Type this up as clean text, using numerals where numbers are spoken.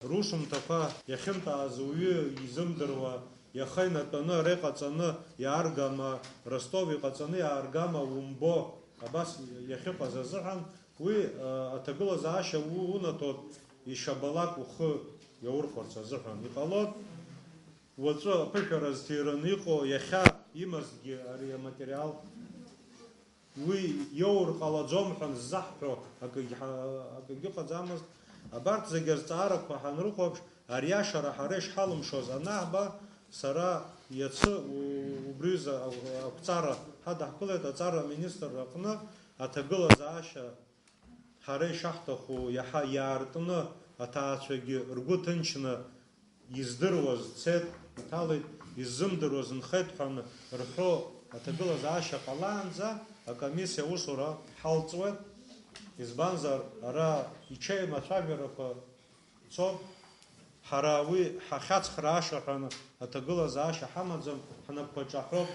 Рушумҭақәа иахьынтәааз уаҩы изымдыруа, иаха инатәаны ара иҟаҵаны иааргама, Ростов иҟаҵаны иааргама умбо, абас иахьыҟаз азыҳәан, уи аҭагылазаашьа унаҭоит ишабалак ухы иаурхәарц азыҳәан. Иҟалоит уаҵәы аԥышәара зҭираны иҟоу иахьа имазгьы ари аматериал уи иоур ҟалаӡом ҳәа ззаҳҳәо акгьы ыҟаӡамызт. Абарҭ зегьы азҵаарақәа ҳанрыхәаԥш, ариашара ҳара ишҳалымшоз анаҳба, сара иацы убриза ақәҵара ҳадаҳкылеит аҵара аминистр аҟны аҭагылазаашьа ҳара ишаҳҭаху иаҳа иаартны аҭаацәагьы ргәы ҭынчны издыруаз цеит, иҭалеит, изымдыруаз нхеит ҳәа рҳәо аҭагылазаашьа ҟалаанӡа акомиссиа аусура ҳалҵуеит. Избанзар ара ичеим ацәажәарақәа цоуп, ҳара уи ҳахьацхрааша ҳәа аҭагылазаашьа ҳамаӡам, ҳнапқәа ҿаҳәоуп.